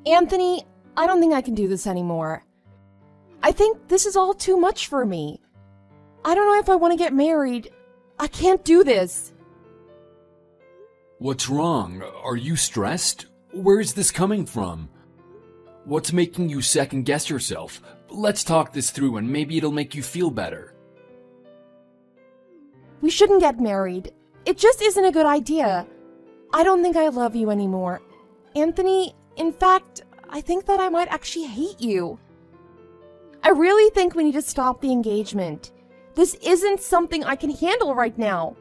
Anthony, I don't think I can do this anymore. I think this is all too much for me. I don't know if I want to get married. I can't do this. What's wrong? Are you stressed? Where is this coming from? What's making you second guess yourself? Let's talk this through and maybe it'll make you feel better. We shouldn't get married. It just isn't a good idea. I don't think I love you anymore. Anthony, in fact, I think that I might actually hate you. I really think we need to stop the engagement. This isn't something I can handle right now.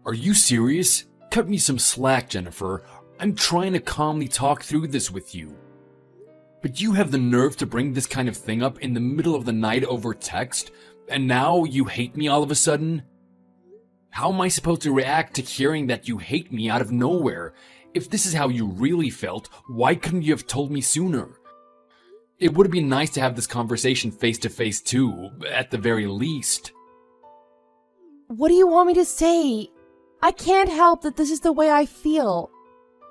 Are you serious? Cut me some slack, Jennifer. I'm trying to calmly talk through this with you. But you have the nerve to bring this kind of thing up in the middle of the night over text, and now you hate me all of a sudden? How am I supposed to react to hearing that you hate me out of nowhere? If this is how you really felt, why couldn't you have told me sooner? It would have been nice to have this conversation face to face too, at the very least. What do you want me to say? I can't help that this is the way I feel.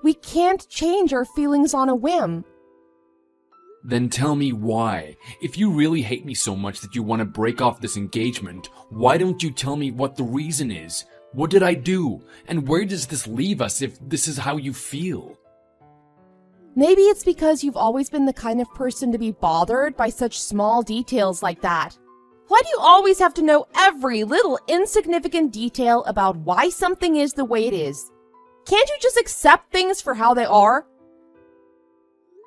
We can't change our feelings on a whim. Then tell me why. If you really hate me so much that you want to break off this engagement, why don't you tell me what the reason is? What did I do? And where does this leave us if this is how you feel? Maybe it's because you've always been the kind of person to be bothered by such small details like that. Why do you always have to know every little insignificant detail about why something is the way it is? Can't you just accept things for how they are?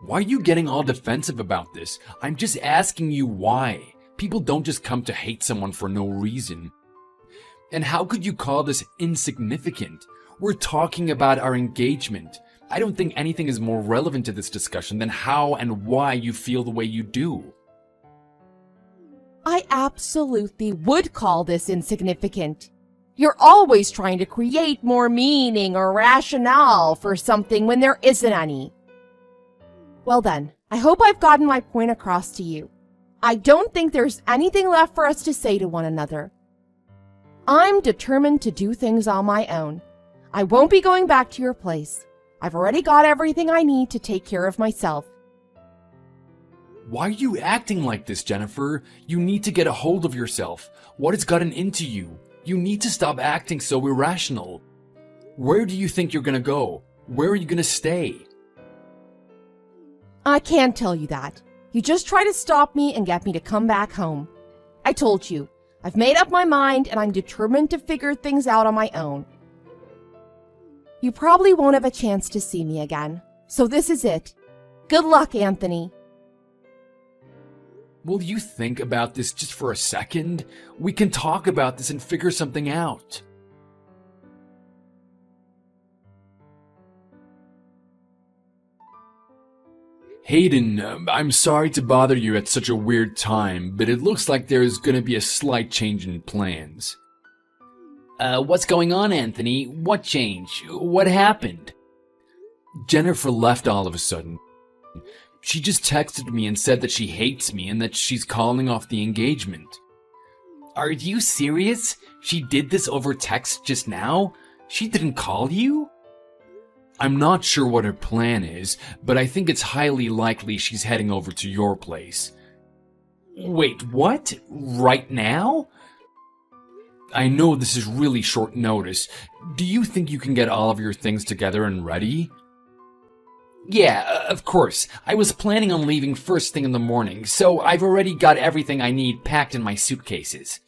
Why are you getting all defensive about this? I'm just asking you why. People don't just come to hate someone for no reason. And how could you call this insignificant? We're talking about our engagement. I don't think anything is more relevant to this discussion than how and why you feel the way you do. I absolutely would call this insignificant. You're always trying to create more meaning or rationale for something when there isn't any. Well then, I hope I've gotten my point across to you. I don't think there's anything left for us to say to one another. I'm determined to do things on my own. I won't be going back to your place. I've already got everything I need to take care of myself. Why are you acting like this, Jennifer? You need to get a hold of yourself. What has gotten into you? You need to stop acting so irrational. Where do you think you're gonna go? Where are you gonna stay? I can't tell you that. You just try to stop me and get me to come back home. I told you, I've made up my mind and I'm determined to figure things out on my own. You probably won't have a chance to see me again, so this is it. Good luck, Anthony. Will you think about this just for a second? We can talk about this and figure something out. Hayden, I'm sorry to bother you at such a weird time, but it looks like there's gonna be a slight change in plans. What's going on, Anthony? What change? What happened? Jennifer left all of a sudden. She just texted me and said that she hates me and that she's calling off the engagement. Are you serious? She did this over text just now? She didn't call you? I'm not sure what her plan is, but I think it's highly likely she's heading over to your place. Wait, what? Right now? I know this is really short notice. Do you think you can get all of your things together and ready? Yeah, of course. I was planning on leaving first thing in the morning, so I've already got everything I need packed in my suitcases.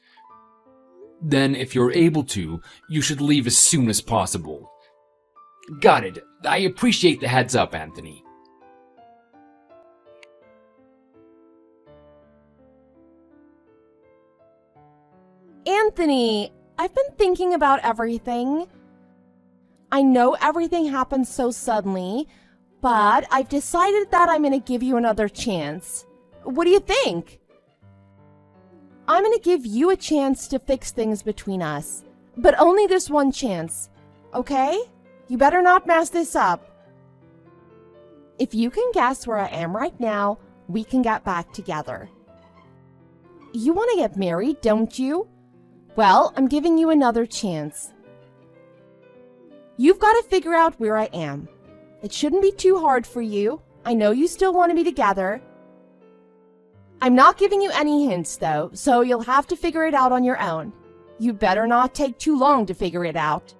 Then, if you're able to, you should leave as soon as possible. Got it. I appreciate the heads up, Anthony. Anthony, I've been thinking about everything. I know everything happened so suddenly, but I've decided that I'm going to give you another chance. What do you think? I'm going to give you a chance to fix things between us, but only this one chance, okay? You better not mess this up. If you can guess where I am right now, we can get back together. You want to get married, don't you? Well, I'm giving you another chance. You've got to figure out where I am. It shouldn't be too hard for you. I know you still want to be together. I'm not giving you any hints, though, so you'll have to figure it out on your own. You better not take too long to figure it out.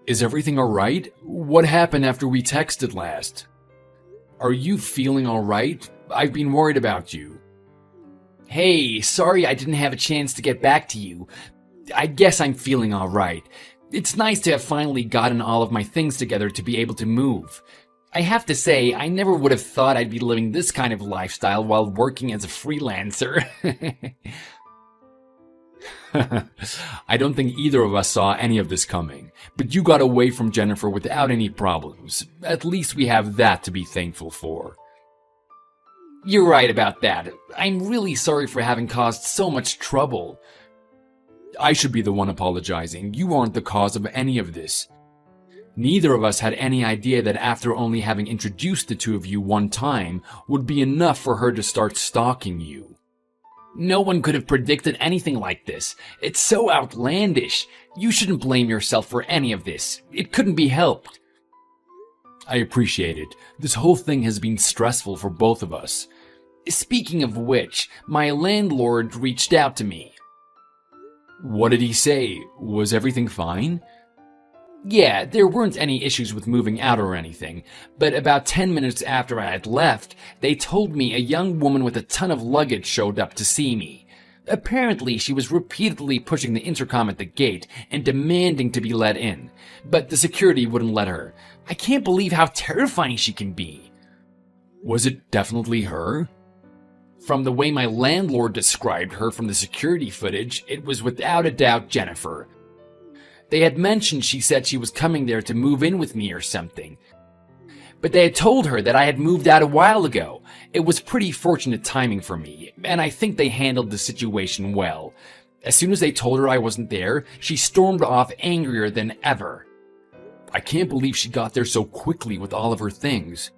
Is everything alright? What happened after we texted last? Are you feeling alright? I've been worried about you. Hey, sorry I didn't have a chance to get back to you. I guess I'm feeling alright. It's nice to have finally gotten all of my things together to be able to move. I have to say, I never would have thought I'd be living this kind of lifestyle while working as a freelancer. I don't think either of us saw any of this coming, but you got away from Jennifer without any problems. At least we have that to be thankful for. You're right about that. I'm really sorry for having caused so much trouble. I should be the one apologizing. You aren't the cause of any of this. Neither of us had any idea that after only having introduced the two of you one time would be enough for her to start stalking you. No one could have predicted anything like this. It's so outlandish. You shouldn't blame yourself for any of this. It couldn't be helped. I appreciate it. This whole thing has been stressful for both of us. Speaking of which, my landlord reached out to me. What did he say? Was everything fine? Yeah, there weren't any issues with moving out or anything, but about 10 minutes after I had left, they told me a young woman with a ton of luggage showed up to see me. Apparently, she was repeatedly pushing the intercom at the gate and demanding to be let in, but the security wouldn't let her. I can't believe how terrifying she can be. Was it definitely her? From the way my landlord described her from the security footage, it was without a doubt Jennifer. They had mentioned she said she was coming there to move in with me or something. But they had told her that I had moved out a while ago. It was pretty fortunate timing for me, and I think they handled the situation well. As soon as they told her I wasn't there, she stormed off angrier than ever. I can't believe she got there so quickly with all of her things.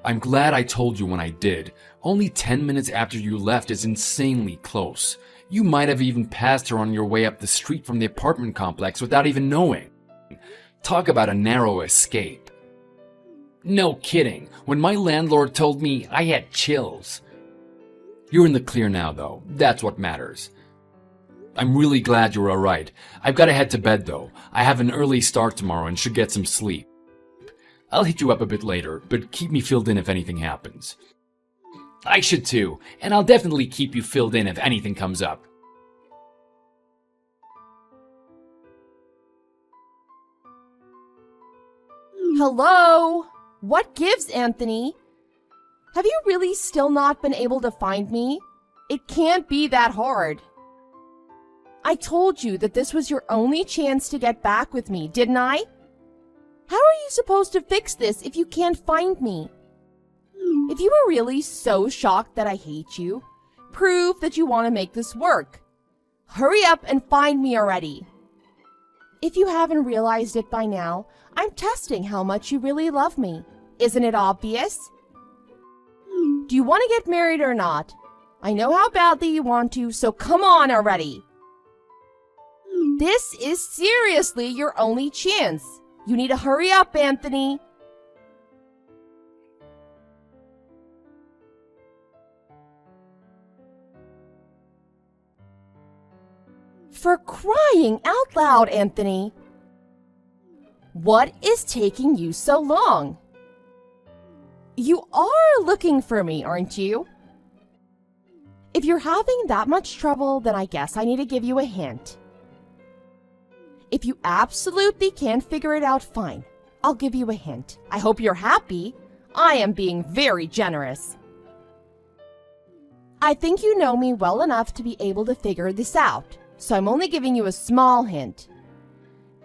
I'm glad I told you when I did. Only 10 minutes after you left is insanely close. You might have even passed her on your way up the street from the apartment complex without even knowing. Talk about a narrow escape. No kidding. When my landlord told me, I had chills. You're in the clear now, though. That's what matters. I'm really glad you're alright. I've got to head to bed, though. I have an early start tomorrow and should get some sleep. I'll hit you up a bit later, but keep me filled in if anything happens. I should too, and I'll definitely keep you filled in if anything comes up. Hello? What gives, Anthony? Have you really still not been able to find me? It can't be that hard. I told you that this was your only chance to get back with me, didn't I? How are you supposed to fix this if you can't find me? If you were really so shocked that I hate you, prove that you want to make this work. Hurry up and find me already. If you haven't realized it by now, I'm testing how much you really love me. Isn't it obvious? Do you want to get married or not? I know how badly you want to, so come on already. This is seriously your only chance. You need to hurry up, Anthony. For crying out loud, Anthony. What is taking you so long? You are looking for me, aren't you? If you're having that much trouble, then I guess I need to give you a hint. If you absolutely can't figure it out, fine. I'll give you a hint. I hope you're happy. I am being very generous. I think you know me well enough to be able to figure this out, so I'm only giving you a small hint.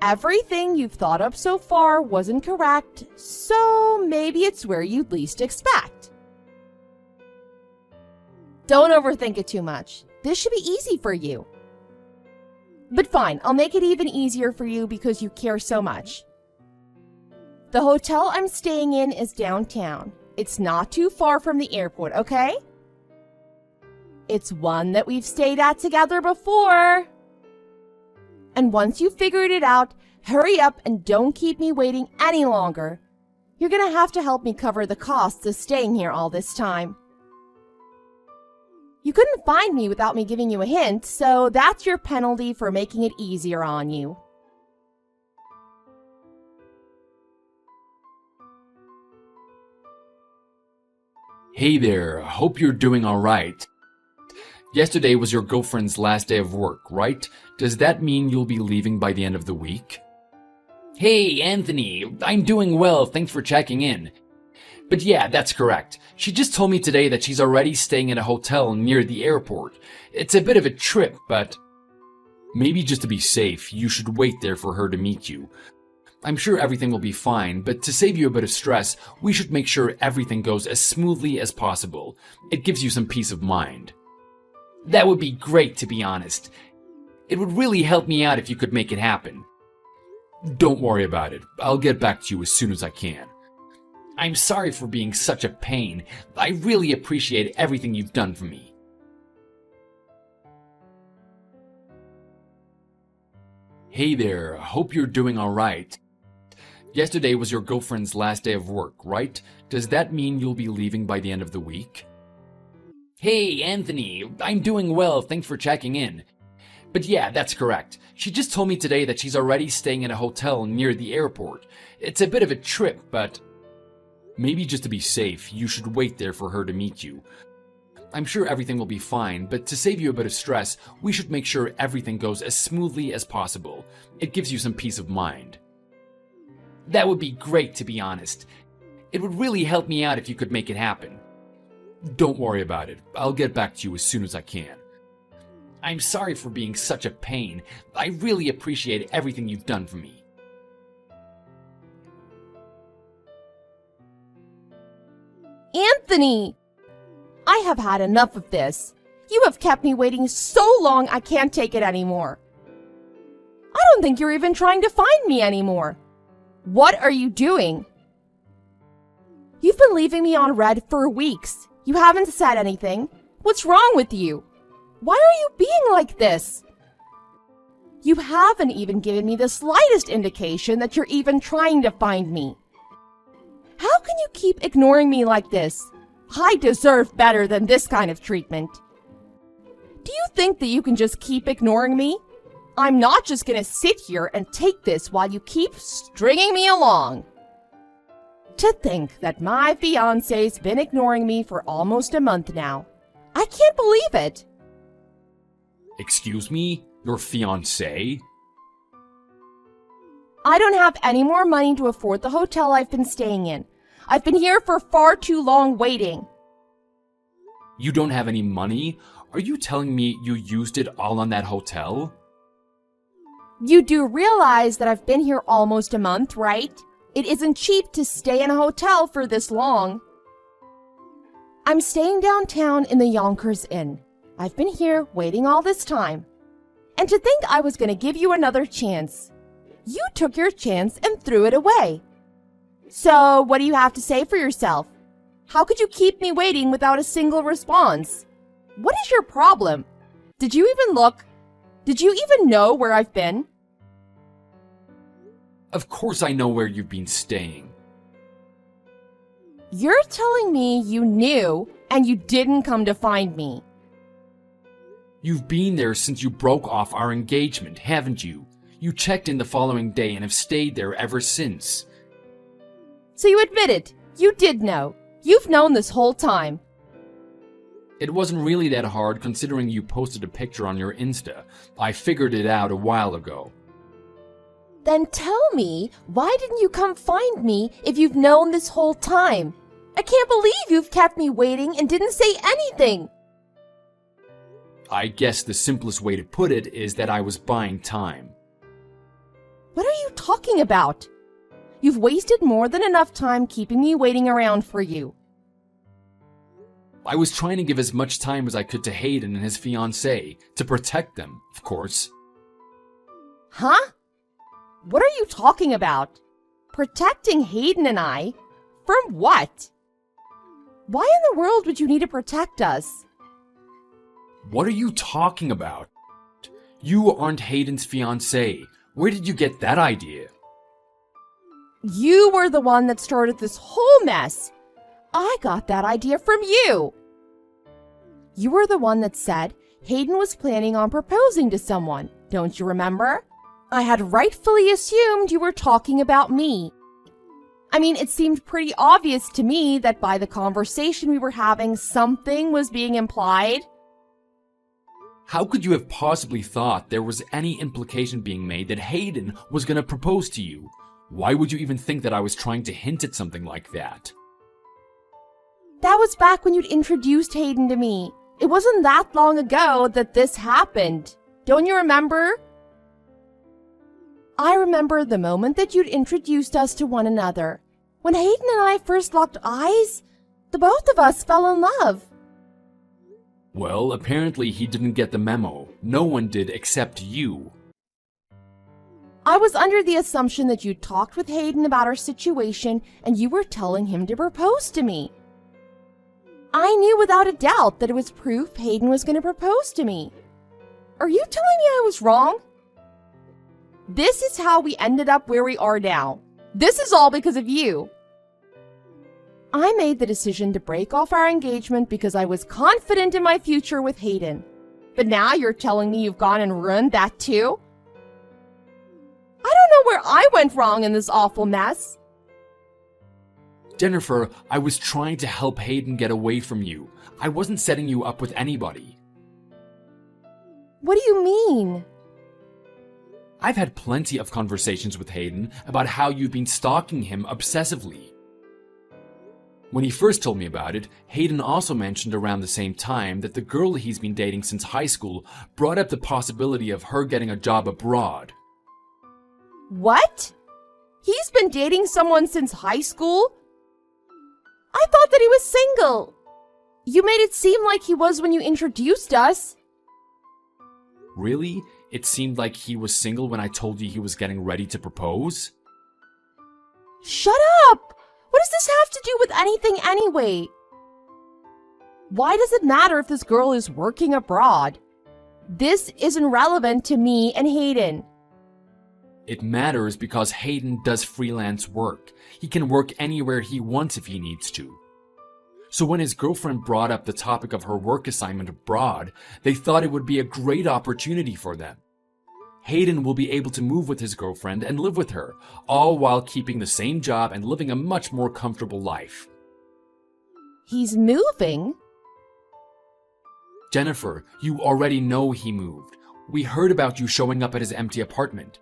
Everything you've thought of so far wasn't correct, so maybe it's where you'd least expect. Don't overthink it too much. This should be easy for you. But fine, I'll make it even easier for you because you care so much. The hotel I'm staying in is downtown. It's not too far from the airport, okay? It's one that we've stayed at together before. And once you've figured it out, hurry up and don't keep me waiting any longer. You're gonna have to help me cover the costs of staying here all this time. You couldn't find me without me giving you a hint, so that's your penalty for making it easier on you. Hey there, hope you're doing alright. Yesterday was your girlfriend's last day of work, right? Does that mean you'll be leaving by the end of the week? Hey, Anthony, I'm doing well, thanks for checking in. But yeah, that's correct. She just told me today that she's already staying in a hotel near the airport. It's a bit of a trip, but maybe just to be safe, you should wait there for her to meet you. I'm sure everything will be fine, but to save you a bit of stress, we should make sure everything goes as smoothly as possible. It gives you some peace of mind. That would be great, to be honest. It would really help me out if you could make it happen. Don't worry about it. I'll get back to you as soon as I can. I'm sorry for being such a pain. I really appreciate everything you've done for me. Hey there, hope you're doing alright. Yesterday was your girlfriend's last day of work, right? Does that mean you'll be leaving by the end of the week? Hey, Anthony, I'm doing well, thanks for checking in. But yeah, that's correct. She just told me today that she's already staying in a hotel near the airport. It's a bit of a trip, but maybe just to be safe, you should wait there for her to meet you. I'm sure everything will be fine, but to save you a bit of stress, we should make sure everything goes as smoothly as possible. It gives you some peace of mind. That would be great, to be honest. It would really help me out if you could make it happen. Don't worry about it. I'll get back to you as soon as I can. I'm sorry for being such a pain. I really appreciate everything you've done for me. Anthony! I have had enough of this. You have kept me waiting so long I can't take it anymore. I don't think you're even trying to find me anymore. What are you doing? You've been leaving me on red for weeks. You haven't said anything. What's wrong with you? Why are you being like this? You haven't even given me the slightest indication that you're even trying to find me. How can you keep ignoring me like this? I deserve better than this kind of treatment. Do you think that you can just keep ignoring me? I'm not just gonna sit here and take this while you keep stringing me along. To think that my fiancé's been ignoring me for almost a month now. I can't believe it. Excuse me? Your fiancé? I don't have any more money to afford the hotel I've been staying in. I've been here for far too long waiting. You don't have any money? Are you telling me you used it all on that hotel? You do realize that I've been here almost a month, right? It isn't cheap to stay in a hotel for this long. I'm staying downtown in the Yonkers Inn. I've been here waiting all this time. And to think I was going to give you another chance. You took your chance and threw it away. So, what do you have to say for yourself? How could you keep me waiting without a single response? What is your problem? Did you even look? Did you even know where I've been? Of course I know where you've been staying. You're telling me you knew and you didn't come to find me. You've been there since you broke off our engagement, haven't you? You checked in the following day and have stayed there ever since. So you admit it. You did know. You've known this whole time. It wasn't really that hard considering you posted a picture on your Insta. I figured it out a while ago. Then tell me, why didn't you come find me if you've known this whole time? I can't believe you've kept me waiting and didn't say anything. I guess the simplest way to put it is that I was buying time. What are you talking about? You've wasted more than enough time keeping me waiting around for you. I was trying to give as much time as I could to Hayden and his fiancée, to protect them, of course. Huh? What are you talking about? Protecting Hayden and I? From what? Why in the world would you need to protect us? What are you talking about? You aren't Hayden's fiancée. Where did you get that idea? You were the one that started this whole mess. I got that idea from you. You were the one that said Hayden was planning on proposing to someone, don't you remember? I had rightfully assumed you were talking about me. I mean, it seemed pretty obvious to me that by the conversation we were having, something was being implied. How could you have possibly thought there was any implication being made that Hayden was going to propose to you? Why would you even think that I was trying to hint at something like that? That was back when you'd introduced Hayden to me. It wasn't that long ago that this happened. Don't you remember? I remember the moment that you'd introduced us to one another. When Hayden and I first locked eyes, the both of us fell in love. Well, apparently he didn't get the memo. No one did except you. I was under the assumption that you talked with Hayden about our situation and you were telling him to propose to me. I knew without a doubt that it was proof Hayden was going to propose to me. Are you telling me I was wrong? This is how we ended up where we are now. This is all because of you. I made the decision to break off our engagement because I was confident in my future with Hayden. But now you're telling me you've gone and ruined that too? I don't know where I went wrong in this awful mess. Jennifer, I was trying to help Hayden get away from you. I wasn't setting you up with anybody. What do you mean? I've had plenty of conversations with Hayden about how you've been stalking him obsessively. When he first told me about it, Hayden also mentioned around the same time that the girl he's been dating since high school brought up the possibility of her getting a job abroad. What? He's been dating someone since high school? I thought that he was single. You made it seem like he was when you introduced us. Really? It seemed like he was single when I told you he was getting ready to propose? Shut up! What does this have to do with anything anyway? Why does it matter if this girl is working abroad? This isn't relevant to me and Hayden. It matters because Hayden does freelance work. He can work anywhere he wants if he needs to. So when his girlfriend brought up the topic of her work assignment abroad, they thought it would be a great opportunity for them. Hayden will be able to move with his girlfriend and live with her, all while keeping the same job and living a much more comfortable life. He's moving? Jennifer, you already know he moved. We heard about you showing up at his empty apartment.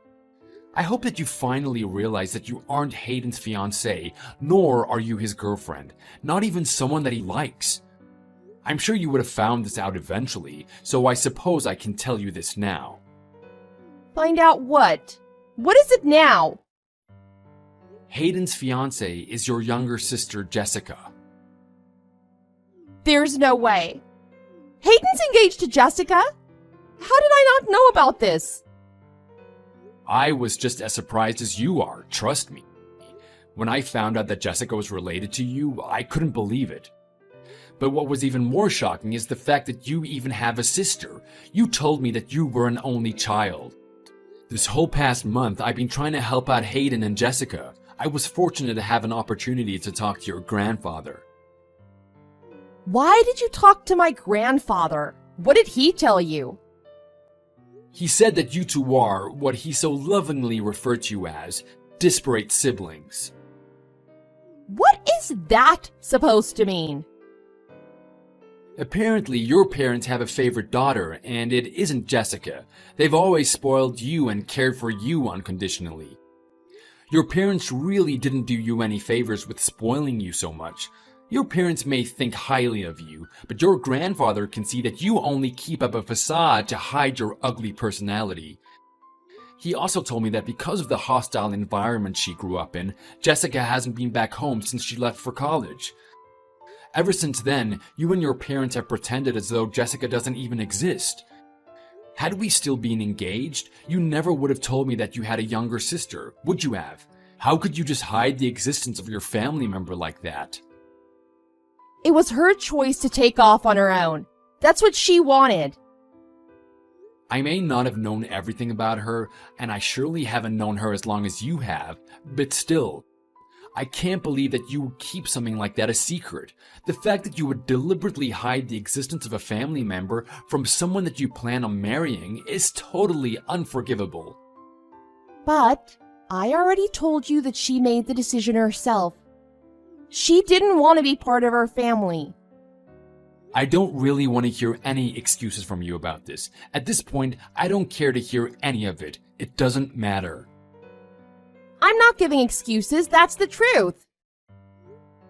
I hope that you finally realize that you aren't Hayden's fiancée, nor are you his girlfriend, not even someone that he likes. I'm sure you would have found this out eventually, so I suppose I can tell you this now. Find out what? What is it now? Hayden's fiancée is your younger sister, Jessica. There's no way. Hayden's engaged to Jessica? How did I not know about this? I was just as surprised as you are, trust me. When I found out that Jessica was related to you, I couldn't believe it. But what was even more shocking is the fact that you even have a sister. You told me that you were an only child. This whole past month, I've been trying to help out Hayden and Jessica. I was fortunate to have an opportunity to talk to your grandfather. Why did you talk to my grandfather? What did he tell you? He said that you two are, what he so lovingly referred to you as, disparate siblings. What is that supposed to mean? Apparently, your parents have a favorite daughter, and it isn't Jessica. They've always spoiled you and cared for you unconditionally. Your parents really didn't do you any favors with spoiling you so much. Your parents may think highly of you, but your grandfather can see that you only keep up a facade to hide your ugly personality. He also told me that because of the hostile environment she grew up in, Jessica hasn't been back home since she left for college. Ever since then, you and your parents have pretended as though Jessica doesn't even exist. Had we still been engaged, you never would have told me that you had a younger sister, would you have? How could you just hide the existence of your family member like that? It was her choice to take off on her own. That's what she wanted. I may not have known everything about her, and I surely haven't known her as long as you have, but still, I can't believe that you would keep something like that a secret. The fact that you would deliberately hide the existence of a family member from someone that you plan on marrying is totally unforgivable. But I already told you that she made the decision herself. She didn't want to be part of our family. I don't really want to hear any excuses from you about this. At this point, I don't care to hear any of it. It doesn't matter. I'm not giving excuses, that's the truth.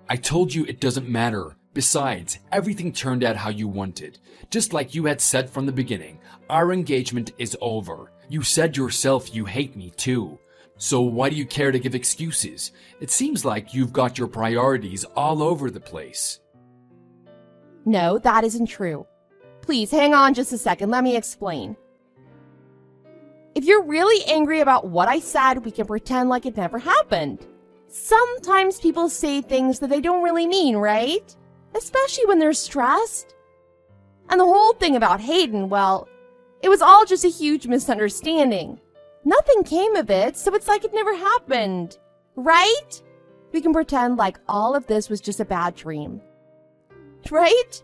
I told you it doesn't matter. Besides, everything turned out how you wanted. Just like you had said from the beginning, our engagement is over. You said yourself you hate me too. So why do you care to give excuses? It seems like you've got your priorities all over the place. No, that isn't true. Please, hang on just a second, let me explain. If you're really angry about what I said, we can pretend like it never happened. Sometimes people say things that they don't really mean, right? Especially when they're stressed. And the whole thing about Hayden, well, it was all just a huge misunderstanding. Nothing came of it, so it's like it never happened, right? We can pretend like all of this was just a bad dream. Right?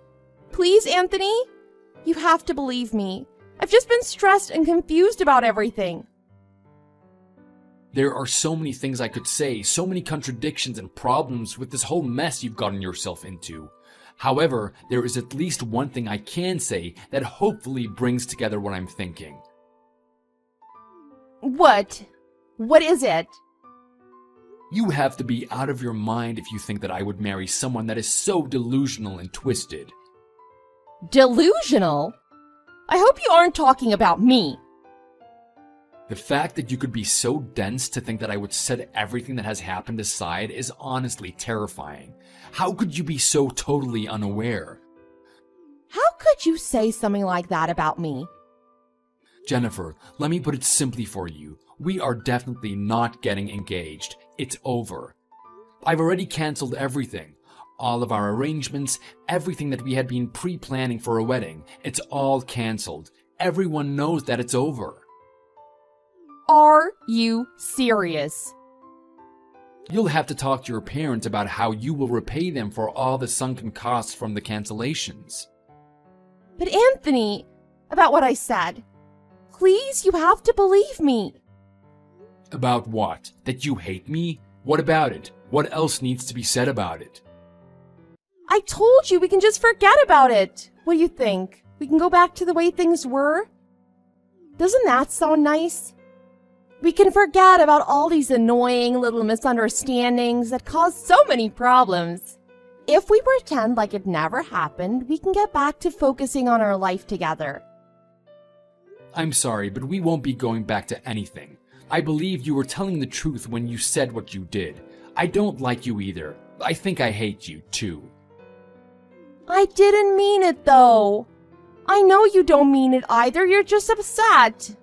Please, Anthony? You have to believe me. I've just been stressed and confused about everything. There are so many things I could say, so many contradictions and problems with this whole mess you've gotten yourself into. However, there is at least one thing I can say that hopefully brings together what I'm thinking. What? What is it? You have to be out of your mind if you think that I would marry someone that is so delusional and twisted. Delusional? I hope you aren't talking about me. The fact that you could be so dense to think that I would set everything that has happened aside is honestly terrifying. How could you be so totally unaware? How could you say something like that about me? Jennifer, let me put it simply for you. We are definitely not getting engaged. It's over. I've already canceled everything. All of our arrangements, everything that we had been pre-planning for a wedding, it's all canceled. Everyone knows that it's over. Are you serious? You'll have to talk to your parents about how you will repay them for all the sunken costs from the cancellations. But Anthony, about what I said. Please, you have to believe me. About what? That you hate me? What about it? What else needs to be said about it? I told you we can just forget about it. What do you think? We can go back to the way things were? Doesn't that sound nice? We can forget about all these annoying little misunderstandings that cause so many problems. If we pretend like it never happened, we can get back to focusing on our life together. I'm sorry, but we won't be going back to anything. I believe you were telling the truth when you said what you did. I don't like you either. I think I hate you, too. I didn't mean it, though. I know you don't mean it either. You're just upset.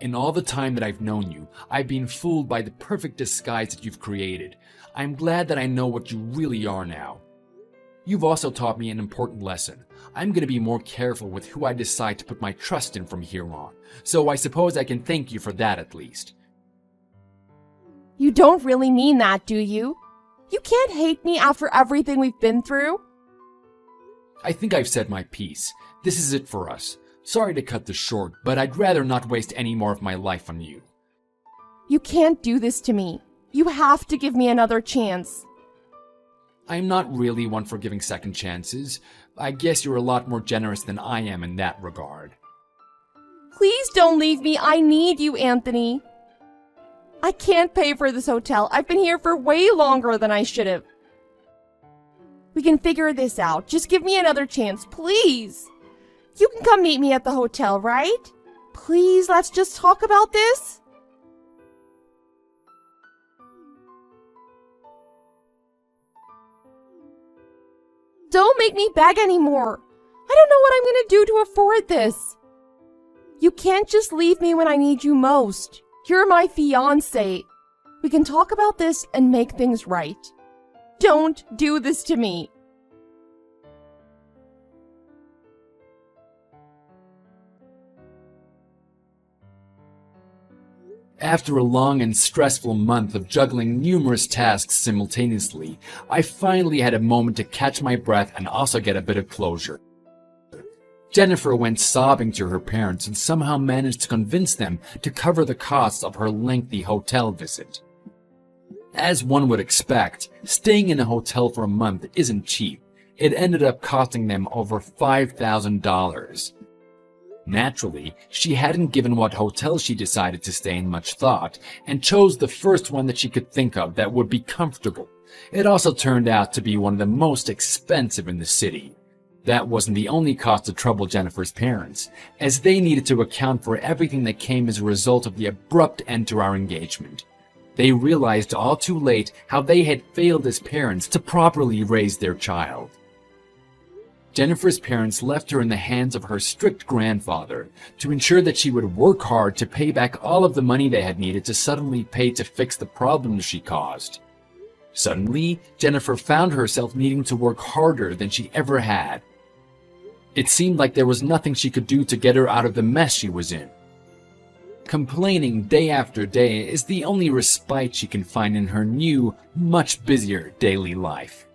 In all the time that I've known you, I've been fooled by the perfect disguise that you've created. I'm glad that I know what you really are now. You've also taught me an important lesson. I'm going to be more careful with who I decide to put my trust in from here on. So I suppose I can thank you for that at least. You don't really mean that, do you? You can't hate me after everything we've been through. I think I've said my piece. This is it for us. Sorry to cut this short, but I'd rather not waste any more of my life on you. You can't do this to me. You have to give me another chance. I'm not really one for giving second chances. I guess you're a lot more generous than I am in that regard. Please don't leave me. I need you, Anthony. I can't pay for this hotel. I've been here for way longer than I should have. We can figure this out. Just give me another chance, please. You can come meet me at the hotel, right? Please, let's just talk about this. Don't make me beg anymore. I don't know what I'm going to do to afford this. You can't just leave me when I need you most. You're my fiancé. We can talk about this and make things right. Don't do this to me. After a long and stressful month of juggling numerous tasks simultaneously, I finally had a moment to catch my breath and also get a bit of closure. Jennifer went sobbing to her parents and somehow managed to convince them to cover the costs of her lengthy hotel visit. As one would expect, staying in a hotel for a month isn't cheap. It ended up costing them over $5,000. Naturally, she hadn't given what hotel she decided to stay in much thought, and chose the first one that she could think of that would be comfortable. It also turned out to be one of the most expensive in the city. That wasn't the only cause to trouble Jennifer's parents, as they needed to account for everything that came as a result of the abrupt end to our engagement. They realized all too late how they had failed as parents to properly raise their child. Jennifer's parents left her in the hands of her strict grandfather to ensure that she would work hard to pay back all of the money they had needed to suddenly pay to fix the problems she caused. Suddenly, Jennifer found herself needing to work harder than she ever had. It seemed like there was nothing she could do to get her out of the mess she was in. Complaining day after day is the only respite she can find in her new, much busier daily life.